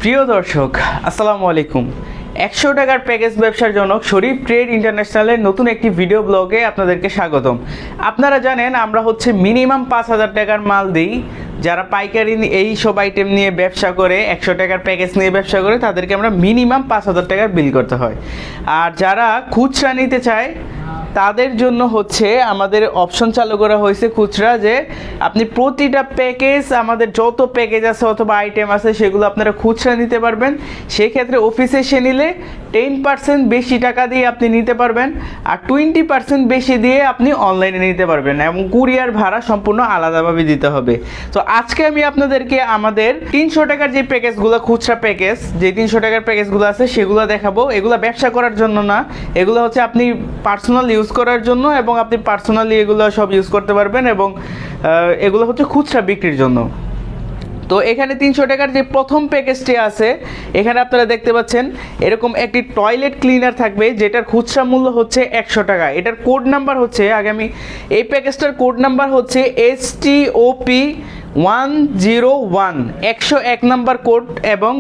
প্রিয় দর্শক, আসসালামু আলাইকুম। 100 টাকার প্যাকেজ ব্যবসার জনক শরীফ ট্রেড ইন্টারন্যাশনালের নতুন একটি ভিডিও ব্লগে আপনাদেরকে স্বাগতম। আপনারা জানেন আমরা মিনিমাম 5,000 টাকার মাল দিই। যারা পাইকারি এই সব আইটেম নিয়ে ব্যবসা করে, 100 টাকার প্যাকেজ নিয়ে ব্যবসা করে, তাদেরকে আমরা মিনিমাম 5,000 টাকার বিল করতে হয়। আর যারা খুচরা নিতে চায় তাদের জন্য আমাদের অপশন চালু করা হয়েছে খুচরা, যে আপনি প্রতিটা প্যাকেজ, আমাদের যত প্যাকেজ আছে অথবা আইটেম আছে সেগুলো আপনারা খুচরা নিতে পারবেন। সেক্ষেত্রে অফিসে এসে নিলে 10% বেশি টাকা দিয়ে আপনি নিতে পারবেন, আর 20% বেশি দিয়ে আপনি অনলাইনে নিতে পারবেন, এবং কুরিয়ার ভাড়া সম্পূর্ণ আলাদাভাবে দিতে হবে। তো আজকে আমি আপনাদেরকে আমাদের 300 টাকার যে প্যাকেজগুলো, খুচরা প্যাকেজ যে 300 টাকার প্যাকেজগুলো আছে সেগুলো দেখাবো। এগুলো ব্যবসা করার জন্য না, এগুলো আপনি পার্সোনাল ইউজ করার জন্য, এবং আপনি পার্সোনালি এগুলো সব ইউজ করতে পারবেন, এবং এগুলো খুচরা বিক্রির জন্য। তো এখানে 300 টাকার যে প্রথম প্যাকেজটি আছে, এখানে আপনারা দেখতে পাচ্ছেন এরকম একটি টয়লেট ক্লিনার থাকবে, যেটার খুচরা মূল্য 100 টাকা। এটার কোড নাম্বার এই প্যাকেজটার code number STOP 101, 101 number code. এবং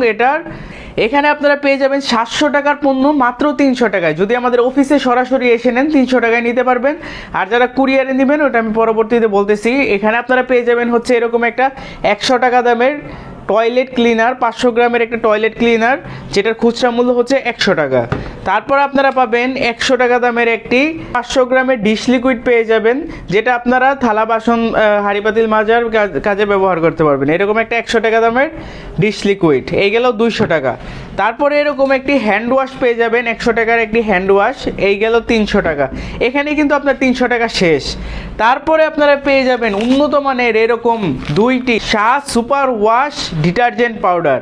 এখানে আপনারা পেয়ে যাবেন 700 টাকার পণ্য মাত্র 300 টাকায়। যদি আমাদের অফিসে সরাসরি এসে নেন 300 টাকায় নিতে পারবেন, আর যারা কুরিয়ারে নেবেন ওটা আমি পরবর্তীতে বলতেছি। এখানে আপনারা পেয়ে যাবেন এরকম একটা 100 টাকা দামের টয়লেট ক্লিনার, 500 গ্রামের একটা টয়লেট ক্লিনার, যেটার খুচরা মূল্য 100 টাকা। তারপর আপনারা পাবেন 100 টাকা দামের একটি 500 গ্রামের ডিশ লিকুইড পেয়ে যাবেন, যেটা আপনারা থালা বাসন, হাঁড়ি পাতিল মাজার কাজে ব্যবহার করতে পারবেন। এরকম একটা 100 টাকা দামের ডিশ লিকুইড, এই গেল 200 টাকা। তারপরে এরকম একটি হ্যান্ড ওয়াশ পেয়ে যাবেন, 100 টাকার একটি হ্যান্ড ওয়াশ, এই গেল 300 টাকা। এখানে কিন্তু আপনার 300 টাকা শেষ। তারপরে আপনারা পেয়ে যাবেন উন্নত মানের এরকম 2টি Shah super wash detergent powder,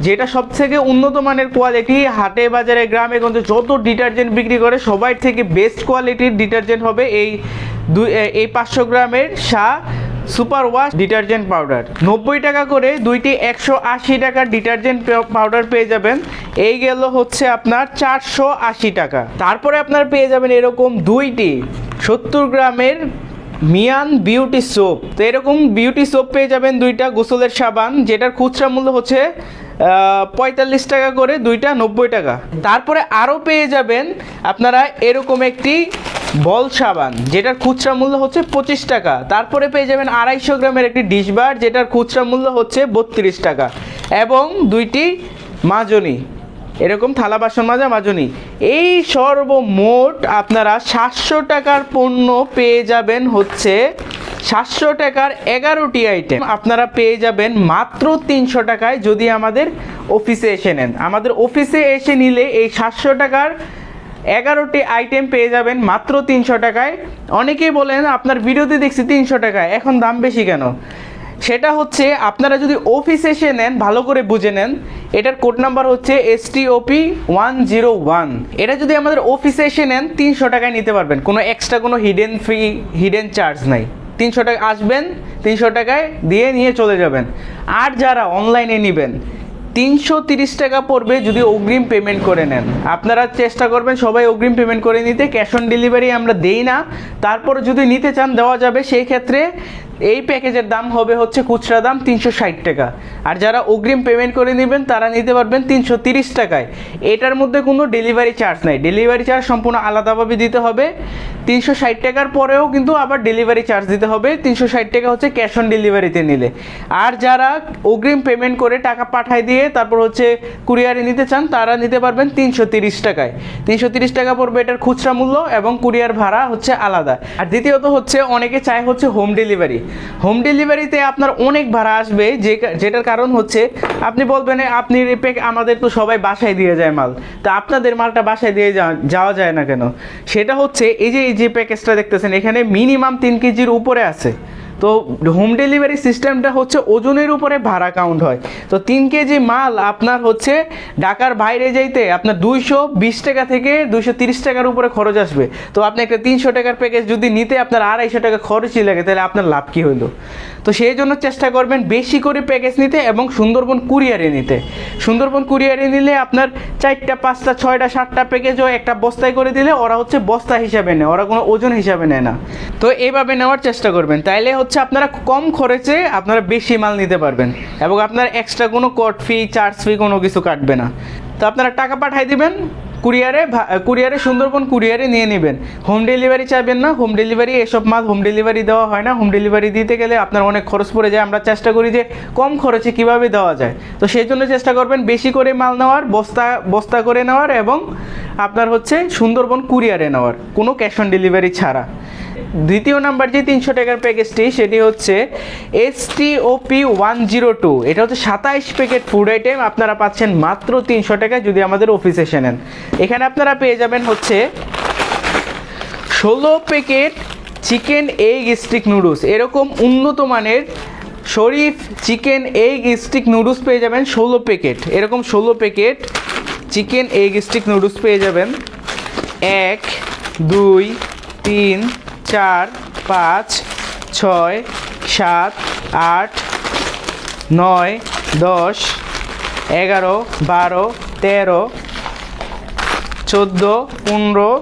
যেটা সবথেকে উন্নত মানের কোয়ালিটি। হাটে বাজারে গ্রামে গঞ্জে যত ডিটারজেন্ট বিক্রি করে সবার থেকে বেস্ট কোয়ালিটির ডিটারজেন্ট হবে এই 500 গ্রামের Shah super wash detergent powder. 90 টাকা করে 2টি 180 টাকার ডিটারজেন্ট পাউডার পেয়ে যাবেন, এই গেল আপনার 480 টাকা। তারপরে আপনারা পেয়ে যাবেন এরকম 2টি 70 গ্রামের মিয়ান বিউটি সোপ। তো এরকম বিউটি সোপ পেয়ে যাবেন 2টা, গোসলের সাবান, যেটার খুচরা মূল্য 45 টাকা করে, 2টা 90 টাকা। তারপরে আরও পেয়ে যাবেন আপনারা এরকম একটি বল সাবান, যেটার খুচরা মূল্য 25 টাকা। তারপরে পেয়ে যাবেন 250 গ্রামের একটি ডিশবার, যেটার খুচরা মূল্য 32 টাকা, এবং 2টি মাজনি, এরকম থালা বাসন মাজা মাজনি। এই সর্বমোট আপনারা 700 টাকার পণ্য পেয়ে যাবেন 700 টাকার 11টি আইটেম আপনারা পেয়ে যাবেন মাত্র 300 টাকায়, যদি আমাদের অফিসে এসে নেন। আমাদের অফিসে এসে নিলে এই 700 টাকার 11টি আইটেম পেয়ে যাবেন মাত্র 300 টাকায়। অনেকেই বলেন আপনার ভিডিওতে দেখছি 300 টাকায়, এখন দাম বেশি কেন? সেটা আপনারা যদি অফিসে এসে নেন, ভালো করে বুঝে নেন। এটার কোড নাম্বার STOP 101। এটা যদি আমাদের অফিসে এসে নেন 300 টাকায় নিতে পারবেন, কোনো এক্সট্রা কোনো হিডেন ফি, হিডেন চার্জ নাই। 300 টাকা আসবেন, 300 টাকায় দিয়ে নিয়ে চলে যাবেন। আর যারা অনলাইনে নেবেন 330 টাকা পড়বে যদি অগ্রিম পেমেন্ট করে নেন। আপনারা চেষ্টা করবেন সবাই অগ্রিম পেমেন্ট করে নিতে, ক্যাশ অন ডেলিভারি আমরা দেই না। তারপর যদি নিতে চান দেওয়া যাবে, সেই ক্ষেত্রে এই প্যাকেজের দাম হবে খুচরা দাম 360 টাকা। আর যারা অগ্রিম পেমেন্ট করে নেবেন তারা নিতে পারবেন 330 টাকায়। এটার মধ্যে কোনো ডেলিভারি চার্জ নাই, ডেলিভারি চার্জ সম্পূর্ণ আলাদাভাবে দিতে হবে। 360 টাকার পরেও কিন্তু আবার ডেলিভারি চার্জ দিতে হবে। 360 টাকা ক্যাশ অন ডেলিভারিতে নিলে। আর যারা অগ্রিম পেমেন্ট করে টাকা পাঠায় দিয়ে তারপর কুরিয়ারে নিতে চান, তারা নিতে পারবেন 330 টাকায়। 330 টাকা পড়বে এটার খুচরা মূল্য, এবং কুরিয়ার ভাড়া আলাদা। আর দ্বিতীয়ত অনেকে চায় হোম ডেলিভারি। হোম ডেলিভারিতে আপনার অনেক ভাড়া আসবে, যেটার কারণ আপনি বলবেন আপনি আমাদের তো সবাই বাসায় দিয়ে যায় মাল, তা আপনাদের মালটা বাসায় দিয়ে যাওয়া যায় না কেন? সেটা এই যে প্যাকেজটা দেখতেছেন, এখানে মিনিমাম 3 কেজির উপরে আছে। তো হোম ডেলিভারি সিস্টেমটা ওজনের উপরে ভাড়া কাউন্ট হয়। তো 3 কেজি মাল আপনার ঢাকার বাইরে যাইতে আপনার 220 টাকা থেকে 230 টাকার উপরে খরচ আসবে। তো আপনি একটা 300 টাকার প্যাকেজ যদি নিতে আপনার 250 টাকা খরচই লাগে, তাহলে আপনার লাভ কী হলো? তো সেই জন্য চেষ্টা করবেন বেশি করে প্যাকেজ নিতে এবং সুন্দরবন কুরিয়ারে নিতে। সুন্দরবন কুরিয়ারে নিলে আপনার 4টা 5টা 6টা 7টা প্যাকেজও একটা বস্তায় করে দিলে ওরা হচ্ছে বস্তা হিসাবে নেয়, ওরা কোনো ওজন হিসাবে নেয় না। তো এইভাবে নেওয়ার চেষ্টা করবেন, তাইলে হচ্ছে আপনারা কম খরচে আপনারা বেশি মাল নিতে পারবেন এবং আপনার এক্সট্রা কোনো কোড ফি চার্জ ফি কোনো কিছু কাটবে না। তো আপনারা টাকা পাঠিয়ে দিবেন কুরিয়ারে সুন্দরবন কুরিয়ারে নিয়ে নেবেন। হোম ডেলিভারি চাইবেন না, হোম ডেলিভারি এসব মাল হোম ডেলিভারি দেওয়া হয় না। হোম ডেলিভারি দিতে গেলে আপনার অনেক খরচ পড়ে যায়। আমরা চেষ্টা করি যে কম খরচে কিভাবে দেওয়া যায়, তো সেই জন্য চেষ্টা করবেন বেশি করে মাল নেওয়ার, বস্তা করে নেওয়ার এবং আপনার হচ্ছে সুন্দরবন কুরিয়ারে নেওয়ার, কোনো ক্যাশ অন ডেলিভারি ছাড়া। দ্বিতীয় নাম্বার যে 300 টাকার প্যাকেজটি সেটি হচ্ছে STOP 102। এটা হচ্ছে 27 প্যাকেট ফুড আইটেম, আপনারা পাচ্ছেন মাত্র 300 টাকায় যদি আমাদের অফিসে এসে নেন। এখানে আপনারা পেয়ে যাবেন হচ্ছে 16 packet chicken egg stick noodles, এরকম উন্নত মানের শরীফ চিকেন এগ স্টিক নুডলস পেয়ে যাবেন 16 প্যাকেট। এরকম 16 packet chicken egg stick noodles পেয়ে যাবেন। 1 2 3 4 5 6 7 8 9 10 11 12 13 14 15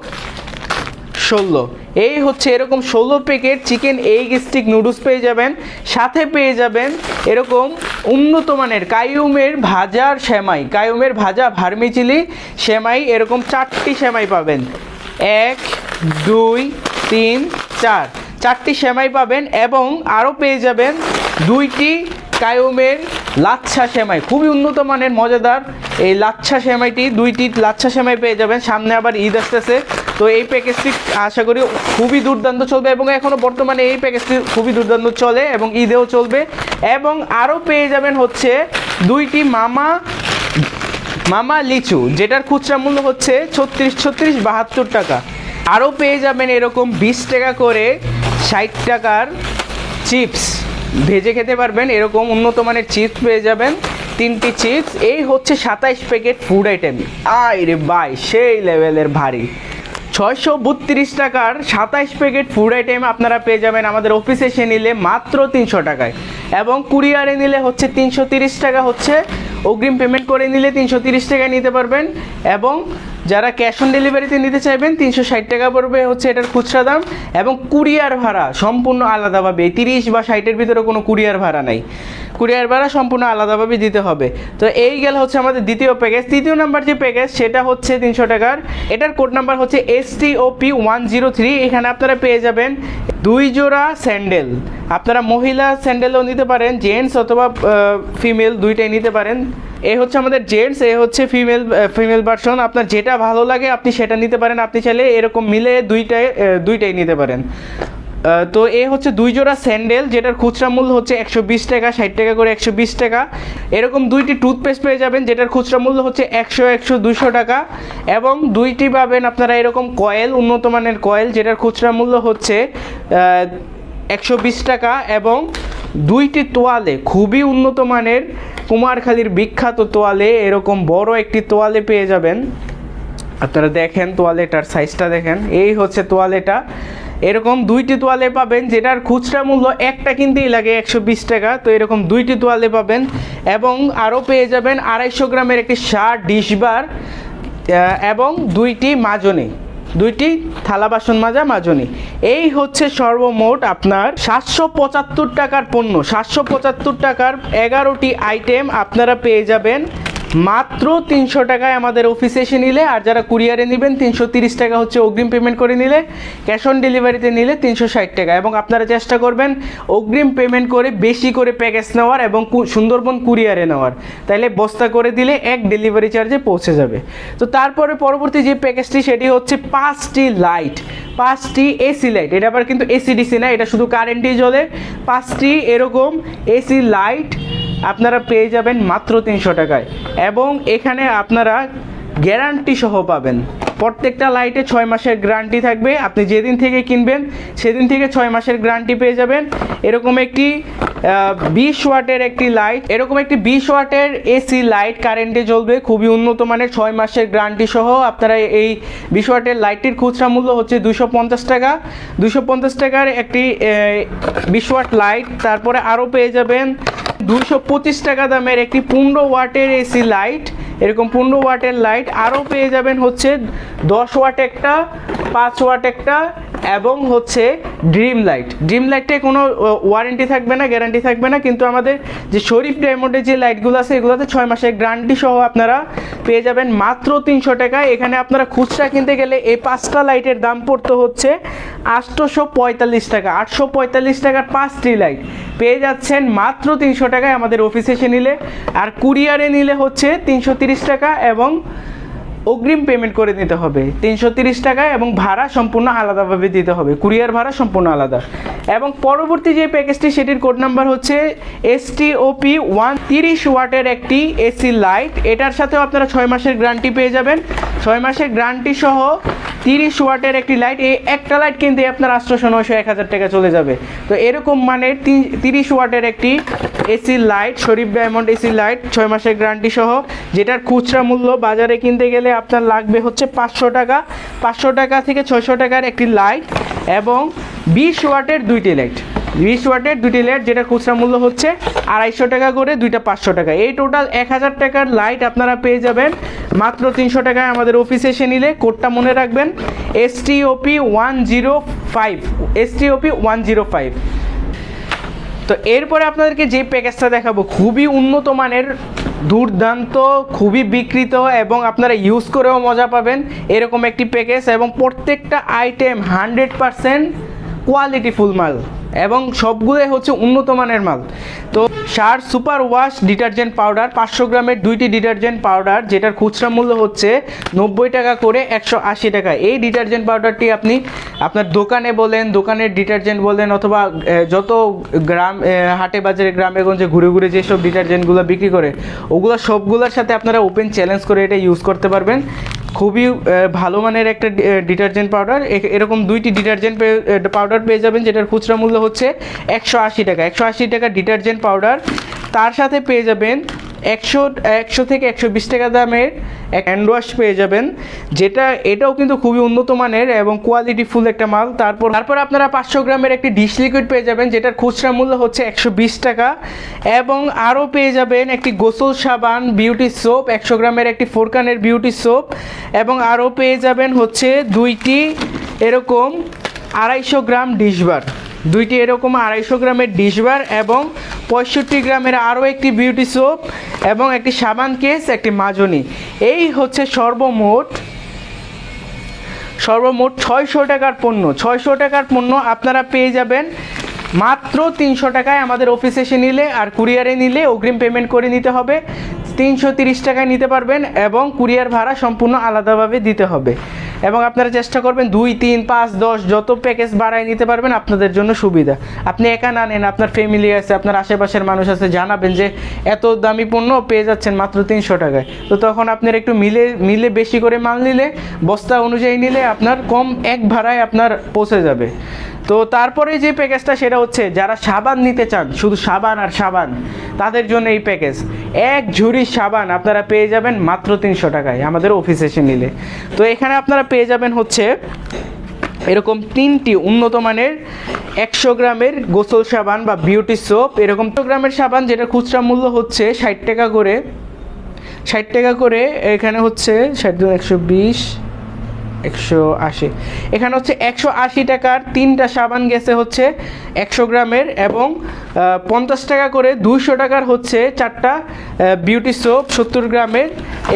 16, এই হচ্ছে এরকম 16 packet chicken egg stick noodles পেয়ে যাবেন। সাথে পেয়ে যাবেন এরকম উন্নত মানের কাইয়ুমের ভাজার সেমাই, কাইয়ুমের ভাজা ভার্মিচিলি সেমাই, এরকম 4টি সেমাই পাবেন। 1 2 3 4, 4টি সেমাই পাবেন এবং আরও পেয়ে যাবেন 2টি কাইয়ুমের লাচ্ছা সেমাই, খুবই উন্নত মানের মজাদার এই লাচ্ছা সেমাইটি, 2টি লাচ্ছা সেমাই পেয়ে যাবেন। সামনে আবার ঈদ আসতেছে, তো এই প্যাকেজটি আশা করি খুবই দুর্দান্ত চলবে এবং এখনও বর্তমানে এই প্যাকেজটি খুবই দুর্দান্ত চলে এবং ঈদেও চলবে। এবং আরও পেয়ে যাবেন হচ্ছে 2টি মামা লিচু, যেটার খুচরা মূল্য হচ্ছে 36 72 টাকা। আরও পেয়ে যাবেন এরকম 20 টাকা করে 60 টাকার চিপস, ভেজে খেতে পারবেন, এরকম উন্নত মানের চিপস পেয়ে যাবেন 3টি চিপস। এই হচ্ছে 27 প্যাকেট ফুড আইটেম। আয় রে ভাই, সেই লেভেলের ভারী। 632 টাকার 27 প্যাকেট ফুড আইটেম আপনারা পেয়ে যাবেন আমাদের অফিসে এসে নিলে মাত্র 300 টাকায় এবং কুরিয়ারে নিলে হচ্ছে 330 টাকা হচ্ছে অগ্রিম পেমেন্ট করে নিলে 330 টাকায় নিতে পারবেন। এবং যারা ক্যাশ অন ডেলিভারিতে নিতে চাইবেন 360 টাকা পড়বে হচ্ছে এটার খুচরা দাম এবং কুরিয়ার ভাড়া সম্পূর্ণ আলাদাভাবে, 30 বা 60-এর ভিতরে কোনো কুরিয়ার ভাড়া নাই, কুরিয়ার ভাড়া সম্পূর্ণ আলাদাভাবে দিতে হবে। তো এই গেল হচ্ছে আমাদের দ্বিতীয় প্যাকেজ। তৃতীয় নাম্বার যে প্যাকেজ সেটা হচ্ছে 300 টাকার, এটার কোড নাম্বার হচ্ছে STOP 103। এখানে আপনারা পেয়ে যাবেন 2 জোড়া স্যান্ডেল, আপনারা মহিলা স্যান্ডেলও নিতে পারেন, জেন্টস অথবা ফিমেল দুইটাই নিতে পারেন। এ হচ্ছে আমাদের জেন্টস, এ হচ্ছে ফিমেল ভার্সন, আপনার যেটা ভালো লাগে আপনি সেটা নিতে পারেন, আপনি চাইলে এরকম মিলে দুইটাই নিতে পারেন। তো এ হচ্ছে 2 জোড়া স্যান্ডেল, যেটার খুচরা মূল্য হচ্ছে 120 টাকা, 60 টাকা করে 120 টাকা। এরকম 2টি টুথপেস্ট পেয়ে যাবেন, যেটার খুচরা মূল্য হচ্ছে 100 200 টাকা এবং 2টি পাবেন আপনারা এরকম কয়েল, উন্নত মানের কয়েল, যেটার খুচরা মূল্য হচ্ছে 120 টাকা এবং 2টি তোয়ালে, খুবই উন্নত মানের কুমারখালীর বিখ্যাত তোয়ালে, এরকম বড় একটি তোয়ালে পেয়ে যাবেন। আপনারা দেখেন তোয়ালেটার সাইজটা দেখেন, এই হচ্ছে তোয়ালেটা, এরকম 2টি তোয়ালে পাবেন, যেটার খুচরা মূল্য একটা কিনতেই লাগে 120 টাকা। তো এরকম 2টি তোয়ালে পাবেন এবং আরও পেয়ে যাবেন 250 গ্রামের একটি ডিশবার এবং 2টি মাজনি, 2টি থালা বাসন মাজা মাজনি। এই হচ্ছে সর্বমোট আপনার 775 টাকার পণ্য, 775 টাকার 11টি আইটেম আপনারা পেয়ে যাবেন মাত্র 300 টাকায় আমাদের অফিসে এসে নিলে। আর যারা কুরিয়ারে নেবেন 330 টাকা হচ্ছে অগ্রিম পেমেন্ট করে নিলে, ক্যাশ অন ডেলিভারিতে নিলে 360 টাকা। এবং আপনারা চেষ্টা করবেন অগ্রিম পেমেন্ট করে বেশি করে প্যাকেজ নেওয়ার এবং সুন্দরবন কুরিয়ারে নেওয়ার, তাইলে বস্তা করে দিলে এক ডেলিভারি চার্জে পৌঁছে যাবে। তো তারপরে পরবর্তী যে প্যাকেজটি সেটি হচ্ছে 5টি লাইট, 5টি এসি লাইট, এটা আবার কিন্তু এসি ডিসি না, এটা শুধু কারেন্টেই জ্বলে। 5টি এরকম এসি লাইট আপনারা পেয়ে যাবেন মাত্র 300 টাকায় এবং এখানে আপনারা গ্যারান্টি সহ পাবেন। প্রত্যেকটা লাইটে 6 মাসের গ্যারান্টি থাকবে, আপনি যেদিন থেকে কিনবেন সেদিন থেকে 6 মাসের গ্যারান্টি পেয়ে যাবেন। এরকম একটি 20 ওয়াটের একটি লাইট, এরকম একটি 20 ওয়াটের এসি লাইট কারেন্টে জ্বলবে, খুবই উন্নত মানের, 6 মাসের গ্যারান্টি সহ। আপনারা এই 20 ওয়াটের লাইটটির খুচরা মূল্য হচ্ছে 250 টাকা। 250 টাকার একটি 20 ওয়াট লাইট। তারপরে আরও পেয়ে যাবেন 225 টাকা দামের একটি 15 ওয়াটের এসি লাইট, এরকম 15 ওয়াটের লাইট। আরও পেয়ে যাবেন হচ্ছে 10 ওয়াট একটা, 5 ওয়াট একটা, এবং হচ্ছে ড্রিম লাইটে কোনো ওয়ারেন্টি থাকবে না, গ্যারান্টি থাকবে না, কিন্তু আমাদের যে শরীফ ডায়মন্ডের যে লাইটগুলো আছে এগুলোতে 6 মাসের গ্যারান্টি সহ আপনারা পেয়ে যাবেন মাত্র 300 টাকায়। এখানে আপনারা খুচরা কিনতে গেলে এই 5টা লাইটের দাম পড়তে হচ্ছে 845 টাকা। 845 টাকার 5টি লাইট পেয়ে যাচ্ছেন মাত্র 300 টাকায় আমাদের অফিসে এসে নিলে। আর কুরিয়ারে নিলে হচ্ছে 330 টাকা এবং অগ্রিম পেমেন্ট করে নিতে হবে 330 টাকায়, এবং ভাড়া সম্পূর্ণ আলাদাভাবে দিতে হবে, কুরিয়ার ভাড়া সম্পূর্ণ আলাদা। এবং পরবর্তী যে প্যাকেজটি সেটির কোড নাম্বার হচ্ছে STOP 130 ওয়াটের একটি এসি লাইট। এটার সাথেও আপনারা 6 মাসের গ্যারান্টি পেয়ে যাবেন, 6 মাসের গ্যারান্টি সহ 30 ওয়াটের একটি লাইট। এই একটা লাইট কিনতে আপনার 800, 900, 1000 টাকা চলে যাবে। তো এরকম মানের 30 ওয়াটের একটি এসি লাইট, শরীফ ডায়মন্ড এসি লাইট, 6 মাসের গ্যারান্টি সহ, যেটার খুচরা মূল্য বাজারে কিনতে গেলে আপনার লাগবে হচ্ছে 500 টাকা। 500 টাকা থেকে 600 টাকার একটি লাইট এবং 20 ওয়াটের দুইটি লাইট, 20 ওয়াটের দুইটি লাইট, যেটা খুচরা মূল্য হচ্ছে 250 টাকা করে, দুইটা 500 টাকা। এই টোটাল 1000 টাকার লাইট আপনারা পেয়ে যাবেন মাত্র 300 টাকায় আমাদের অফিসে এসে নিলে। কোডটা মনে রাখবেন STOP 105, STOP 105। তো এরপরে আপনাদেরকে যে প্যাকেজটা দেখাবো খুবই উন্নত মানের, দুর্দান্ত, খুবই বিক্রিত এবং আপনারা ইউজ করেও মজা পাবেন এরকম একটি প্যাকেজ, এবং প্রত্যেকটা আইটেম 100% কোয়ালিটিফুল মাল এবং সবগুলোই হচ্ছে উন্নত মানের মাল। তো সার সুপার ওয়াশ ডিটারজেন্ট পাউডার 500 গ্রামের দুইটি ডিটারজেন্ট পাউডার, যেটার খুচরা মূল্য হচ্ছে 90 টাকা করে, 180 টাকা। এই ডিটারজেন্ট পাউডারটি আপনি আপনার দোকানে বলেন, দোকানের ডিটারজেন্ট বলেন, অথবা যত গ্রাম হাটে বাজারে গ্রামে গঞ্জে ঘুরে ঘুরে যেসব ডিটারজেন্টগুলো বিক্রি করে ওগুলো সবগুলোর সাথে আপনারা ওপেন চ্যালেঞ্জ করে এটা ইউজ করতে পারবেন। খুবই ভালো মানের একটা ডিটারজেন্ট পাউডার। এরকম দুইটি ডিটারজেন্ট পাউডার পেয়ে যাবেন, যেটার খুচরা মূল্য হচ্ছে 180 টাকা। 180 টাকা ডিটারজেন্ট পাউডার। তার সাথে পেয়ে যাবেন 100 থেকে 120 টাকা দামের এক হ্যান্ড ওয়াশ পেয়ে যাবেন, এটাও কিন্তু খুবই উন্নত মানের এবং কোয়ালিটিফুল একটা মাল। তারপর আপনারা 500 গ্রামের একটি ডিশ লিকুইড পেয়ে যাবেন, যেটার খুচরা মূল্য হচ্ছে 120 টাকা। এবং আরও পেয়ে যাবেন একটি গোসল সাবান বিউটি সোপ, 100 গ্রামের একটি ফোরকানের বিউটি সোপ, এবং আরও পেয়ে যাবেন হচ্ছে দুইটি এরকম 250 গ্রাম ডিশবার, দুইটি এরকম 250 গ্রামের ডিশবার, এবং 65 গ্রামের আরও একটি বিউটি সোপ, এবং একটি সাবান কেস, একটি মাজনি। এই হচ্ছে সর্বমোট 600 টাকার পণ্য। 600 টাকার পণ্য আপনারা পেয়ে যাবেন মাত্র 300 টাকায় আমাদের অফিসে এসে নিলে। আর কুরিয়ারে নিলে অগ্রিম পেমেন্ট করে নিতে হবে, 330 টাকায় নিতে পারবেন এবং কুরিয়ার ভাড়া সম্পূর্ণ আলাদাভাবে দিতে হবে। এবং আপনারা চেষ্টা করবেন 2, 3, 5, 10 যত প্যাকেজ বাড়ায় নিতে পারবেন আপনাদের জন্য সুবিধা। আপনি একা না নেন, আপনার ফ্যামিলি আছে, আপনার আশেপাশের মানুষ আছে, জানাবেন যে এত দামি পণ্য পেয়ে যাচ্ছেন মাত্র 300 টাকায়। তো তখন আপনার একটু মিলে বেশি করে মাল নিলে, বস্তা অনুযায়ী নিলে আপনার কম এক ভাড়ায় আপনার পৌঁছে যাবে। তো তারপরে যে প্যাকেজটা সেটা হচ্ছে যারা সাবান নিতে চান, শুধু সাবান আর সাবান, তাদের জন্য এই প্যাকেজ। এক ঝুড়ি সাবান আপনারা পেয়ে যাবেন মাত্র 300 টাকায় আমাদের অফিসে এসে নিলে। তো এখানে আপনারা পেয়ে যাবেন হচ্ছে এরকম 3টি উন্নত মানের 100 গ্রামের গোসল সাবান বা বিউটি সোপ, এরকম 100 গ্রামের সাবান, যেটা খুচরা মূল্য হচ্ছে 60 টাকা করে, 60 টাকা করে। এখানে হচ্ছে 60, 120, 180, এখানে হচ্ছে 180 টাকার 3টা সাবান গেছে হচ্ছে 100 গ্রামের, এবং 50 টাকা করে 200 টাকার হচ্ছে 4টা বিউটি সোপ 70 গ্রামের।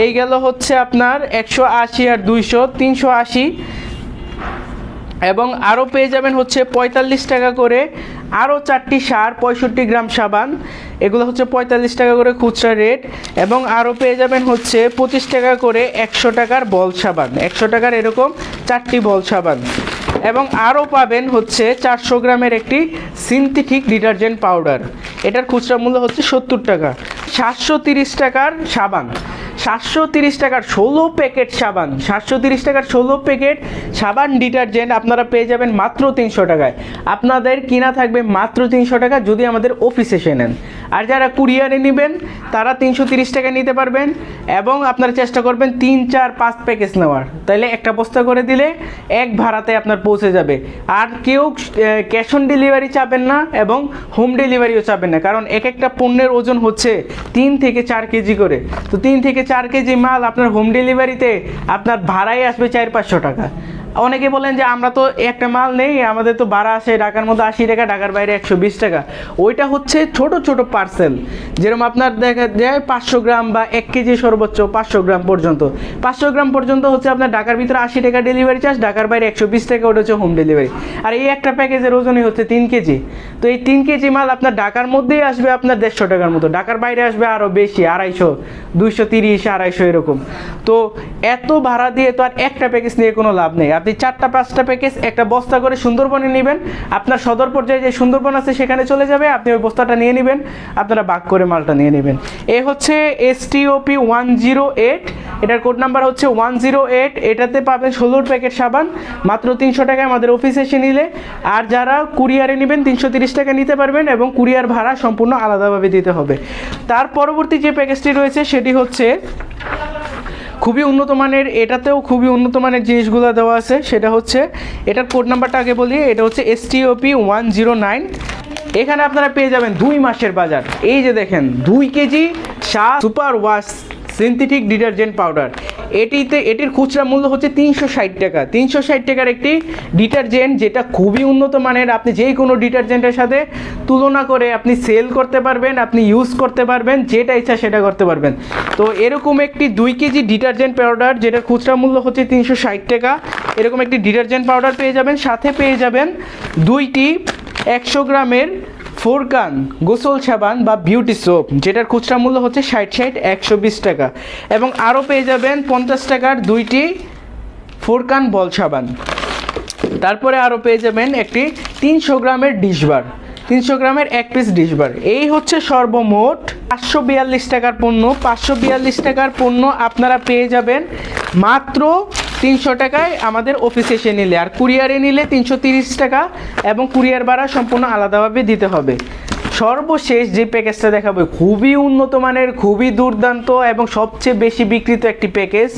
এই গেল হচ্ছে আপনার 180 আর 200, 380। এবং আরও পেয়ে যাবেন হচ্ছে 45 টাকা করে আরও 4টি সার 65 গ্রাম সাবান, এগুলো হচ্ছে 45 টাকা করে খুচরা রেট। এবং আরও পেয়ে যাবেন হচ্ছে 25 টাকা করে 100 টাকার বল সাবান, 100 টাকার এরকম 4টি বল সাবান। এবং আরও পাবেন হচ্ছে 400 গ্রামের একটি সিনথেটিক ডিটারজেন্ট পাউডার, এটার খুচরা মূল্য হচ্ছে 70 টাকা। 730 টাকার সাবান, 730 টাকার 16 প্যাকেট সাবান, 730 টাকার 16 প্যাকেট সাবান ডিটারজেন্ট আপনারা পেয়ে যাবেন মাত্র 300 টাকায়। আপনাদের কিনা থাকবে মাত্র 300 টাকা যদি আমাদের অফিসে এসে নেন। আর যারা কুরিয়ারে নেবেন তারা 330 টাকা নিতে পারবেন, এবং আপনারা চেষ্টা করবেন 3, 4, 5 প্যাকেজ নেওয়ার, তাহলে একটা বস্তা করে দিলে এক ভাড়াতে আপনার পৌঁছে যাবে। আর কেউ ক্যাশ অন ডেলিভারি চাবেন না এবং হোম ডেলিভারিও চাবেন না, কারণ এক একটা পণ্যের ওজন হচ্ছে 3 থেকে 4 কেজি করে। তো 3 থেকে 4 কেজি মাল আপনার হোম ডেলিভারিতে আপনার ভাড়াই আসবে 400-500 টাকা। অনেকে বলেন যে আমরা তো একটা মাল নেই, আমাদের তো ভাড়া আসে ঢাকার মধ্যে 80 টাকা, ঢাকার বাইরে 120 টাকা। ওইটা হচ্ছে ছোট ছোট পার্সেল, যেরকম আপনার দেখা যায় 500 গ্রাম বা 1 কেজি, সর্বোচ্চ 500 গ্রাম পর্যন্ত। 500 গ্রাম পর্যন্ত হচ্ছে আপনার ঢাকার ভিতরে 80 টাকা ডেলিভারি চার্জ, ঢাকার বাইরে 120 টাকা, ওটা হচ্ছে হোম ডেলিভারি। আর এই একটা প্যাকেজের ওজনই হচ্ছে 3 কেজি। তো এই 3 কেজি মাল আপনার ঢাকার মধ্যেই আসবে আপনার 150 টাকার মতো, ঢাকার বাইরে আসবে আরও বেশি, 250, 230, 250 এরকম। তো এত ভাড়া দিয়ে তো আর একটা প্যাকেজ নিয়ে কোনো লাভ নেই। আপনি 4-5টা প্যাকেজ একটা বস্তা করে সুন্দরবনে নেবেন, আপনার সদর পর্যায়ে যে সুন্দরবন আছে সেখানে চলে যাবে, আপনি ওই বস্তাটা নিয়ে নেবেন, আপনারা ভাগ করে মালটা নিয়ে নেবেন। এ হচ্ছে STOP 108, এটার কোড নাম্বার হচ্ছে 108। এটাতে পাবেন 16 প্যাকেট সাবান মাত্র 300 টাকায় আমাদের অফিসে এসে নিলে। আর যারা কুরিয়ারে নেবেন 330 টাকা নিতে পারবেন, এবং কুরিয়ার ভাড়া সম্পূর্ণ আলাদাভাবে দিতে হবে। তার পরবর্তী যে প্যাকেজটি রয়েছে সেটি হচ্ছে খুবই উন্নত মানের, এটাতেও খুবই উন্নত মানের জিনিসগুলো দেওয়া আছে। সেটা হচ্ছে, এটার কোড নাম্বারটা আগে বলি, এটা হচ্ছে STOP 109। এখানে আপনারা পেয়ে যাবেন 2 মাসের বাজার। এই যে দেখেন 2 KG super wash synthetic detergent powder. এটির খুচরা মূল্য হচ্ছে 360 টাকা। 360 টাকার একটি ডিটারজেন্ট, যেটা খুবই উন্নত মানের। আপনি যে কোনো ডিটারজেন্টের সাথে তুলনা করে আপনি সেল করতে পারবেন, আপনি ইউজ করতে পারবেন, যেটা ইচ্ছা সেটা করতে পারবেন। তো এরকম একটি 2 কেজি ডিটারজেন্ট পাউডার, যেটার খুচরা মূল্য হচ্ছে 360 টাকা, এরকম একটি ডিটারজেন্ট পাউডার পেয়ে যাবেন। সাথে পেয়ে যাবেন 2টি 100 গ্রামের ফোরকান গোসল সাবান বা বিউটি সোপ, যেটার খুচরা মূল্য হচ্ছে 60, 120 টাকা। এবং আরও পেয়ে যাবেন 50 টাকার 2টি ফোরকান বল সাবান। তারপরে আরও পেয়ে যাবেন একটি 300 গ্রামের ডিশবার, 300 গ্রামের 1 পিস ডিশবার। এই হচ্ছে সর্বমোট 542 টাকার পণ্য। 542 টাকার পণ্য আপনারা পেয়ে যাবেন মাত্র 300 টাকায় আমাদের অফিসে এসে নিলে। আর কুরিয়ারে নিলে 330 টাকা, এবং কুরিয়ার ভাড়া সম্পূর্ণ আলাদাভাবে দিতে হবে। সর্বশেষ যে প্যাকেজটা দেখাবো খুবই উন্নত মানের, খুবই দুর্দান্ত এবং সবচেয়ে বেশি বিক্রিত একটি প্যাকেজ।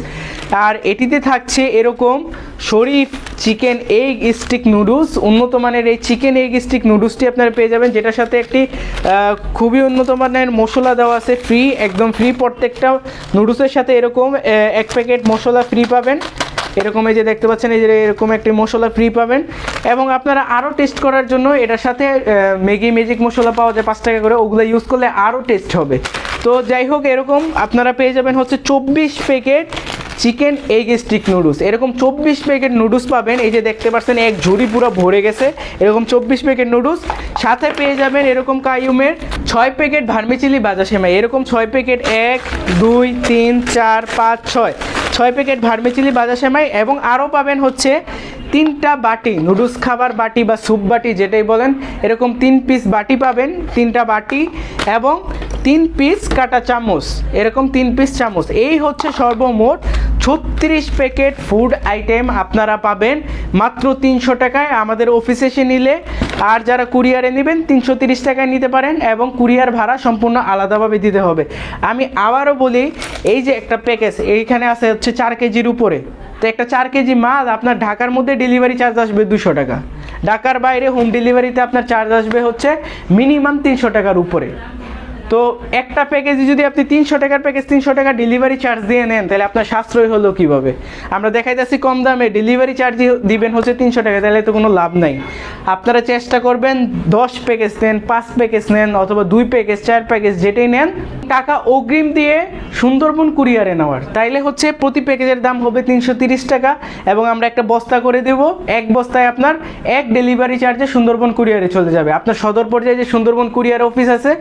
আর এটিতে থাকছে এরকম শরীফ চিকেন এগ স্টিক নুডলস। উন্নত মানের এই চিকেন এগ স্টিক নুডলসটি আপনারা পেয়ে যাবেন, যেটার সাথে একটি খুবই উন্নত মানের মশলা দেওয়া আছে, ফ্রি, একদম ফ্রি। প্রত্যেকটা নুডলসের সাথে এরকম 1 প্যাকেট মশলা ফ্রি পাবেন। এরকম এই যে দেখতে পাচ্ছেন, এই যে এরকম একটি মশলা ফ্রি পাবেন। এবং আপনারা আরও টেস্ট করার জন্য এটার সাথে ম্যাগি ম্যাজিক মশলা পাওয়া যায় 5 টাকা করে, ওগুলো ইউজ করলে আরও টেস্ট হবে। তো যাই হোক, এরকম আপনারা পেয়ে যাবেন হচ্ছে 24 packet chicken egg stick noodles. এরকম 24 প্যাকেট নুডলস পাবেন। এই যে দেখতে পাচ্ছেন এক ঝুড়ি পুরো ভরে গেছে, এরকম 24 প্যাকেট নুডলস। সাথে পেয়ে যাবেন এরকম কাইয়ুমের 6 প্যাকেট ভার্মিচিলি ভাজা সেমাই, এরকম 6 প্যাকেট, 1, 2, 3, 4, 5, 6 প্যাকেট ভার্মিচিলি ভাজা সেমাই। এবং আরও পাবেন হচ্ছে 3টা বাটি নুডলস খাবার বাটি বা স্যুপ বাটি যেটাই বলেন, এরকম 3 পিস বাটি পাবেন, 3টা বাটি, এবং 3 পিস কাটা চামচ, এরকম 3 পিস চামচ। এই হচ্ছে সর্বমোট 36 প্যাকেট ফুড আইটেম আপনারা পাবেন মাত্র 300 টাকায় আমাদের অফিসে এসে নিলে। আর যারা কুরিয়ারে নেবেন 330 টাকায় নিতে পারেন, এবং কুরিয়ার ভাড়া সম্পূর্ণ আলাদাভাবে দিতে হবে। আমি আবারও বলি, এই যে একটা প্যাকেজ এইখানে আছে হচ্ছে 4 কেজির উপরে, তো একটা 4 কেজি মাল আপনার ঢাকার মধ্যে ডেলিভারি চার্জ আসবে 200 টাকা, ঢাকার বাইরে হোম ডেলিভারিতে আপনার চার্জ আসবে হচ্ছে মিনিমাম 300 টাকার উপরে। তো একটা প্যাকেজে যদি আপনি 300 টাকার প্যাকেজ 300 টাকা ডেলিভারি চার্জ দিয়ে নেন, তাহলে আপনার সাশ্রয় হলো কীভাবে? আমরা দেখাইতেছি কম দামে, ডেলিভারি চার্জ দিবেন হচ্ছে 300 টাকা, তাহলে তো কোনো লাভ নাই। আপনারা চেষ্টা করবেন 10 প্যাকেজ নেন, 5 প্যাকেজ নেন, অথবা 2 প্যাকেজ, 4 প্যাকেজ, যেটাই নেন, টাকা অগ্রিম দিয়ে সুন্দরবন কুরিয়ারে নেওয়ার। তাইলে হচ্ছে প্রতি প্যাকেজের দাম হবে 330 টাকা, এবং আমরা একটা বস্তা করে দেব। এক বস্তায় আপনার 1 ডেলিভারি চার্জে সুন্দরবন কুরিয়ারে চলে যাবে। আপনার সদর পর্যায়ে যে সুন্দরবন কুরিয়ার অফিস আছে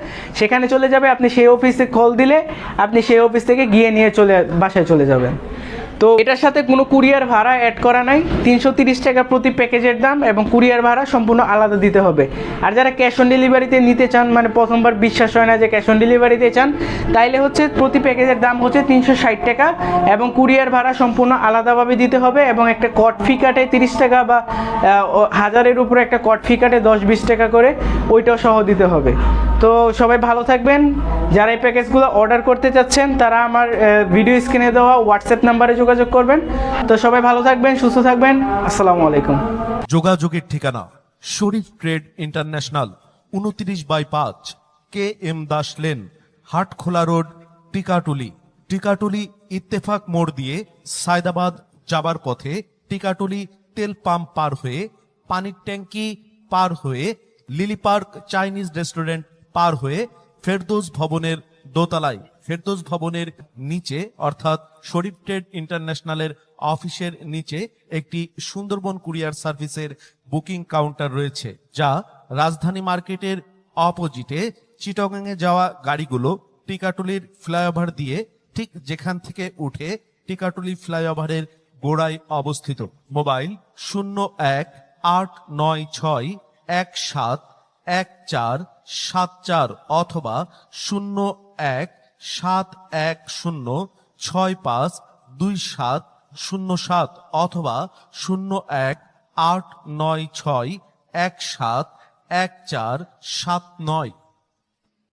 সেখানে চলে যাবে, আপনি সেই অফিসে কল দিলে আপনি সেই অফিস থেকে গিয়ে নিয়ে বাসায় চলে যাবেন। তো এটার সাথে কোনো কুরিয়ার ভাড়া অ্যাড করা নাই, 330 টাকা প্রতি প্যাকেজের দাম, এবং কুরিয়ার ভাড়া সম্পূর্ণ আলাদা দিতে হবে। আর যারা ক্যাশ অন ডেলিভারিতে নিতে চান, মানে প্রথমবার বিশ্বাস হয় না যে ক্যাশ অন ডেলিভারিতে চান, তাইলে হচ্ছে প্রতি প্যাকেজের দাম হচ্ছে 360 টাকা, এবং কুরিয়ার ভাড়া সম্পূর্ণ আলাদাভাবে দিতে হবে, এবং একটা কট ফি কাটে 30 টাকা, বা 1000-এর উপরে একটা কট ফি কাটে 10-20 টাকা করে, ওইটাও সহ দিতে হবে। তো সবাই ভালো থাকবেন। যারা এই প্যাকেজগুলো অর্ডার করতে চাচ্ছেন তারা আমার ভিডিও স্ক্রিনে দেওয়া হোয়াটসঅ্যাপ নাম্বারে যোগাযোগ করবেন। তো সবাই ভালো থাকবেন, সুস্থ থাকবেন। আসসালামু আলাইকুম। যোগাযোগের ঠিকানা Sharif trade international, 29/5 KM Das lane, Hatkhola road, Tikatuli. Tikatuli Ittefaq মোড় দিয়ে সায়দাবাদ যাবার পথে, টিকাটুলি তেল পাম্প পার হয়ে, পানির ট্যাঙ্কি পার হয়ে, লিলি পার্ক চাইনিজ রেস্টুরেন্ট পার হয়ে ফেরদৌস ভবনের দোতলায়, ফেরদৌস ভবনের নিচে অর্থাৎ শরীফ ট্রেড ইন্টারন্যাশনালের অফিসের নিচে একটি সুন্দরবন কুরিয়ার সার্ভিসের বুকিং কাউন্টার রয়েছে, যা রাজধানী মার্কেটের অপোজিটে চিটাগাংয়ে যাওয়া গাড়িগুলো টিকাটুলির ফ্লাইওভার দিয়ে ঠিক যেখান থেকে উঠে টিকাটুলি ফ্লাইওভারের গোড়ায় অবস্থিত। মোবাইল 01-896-171474 অথবা 01-710652707 অথবা 01-896-171479।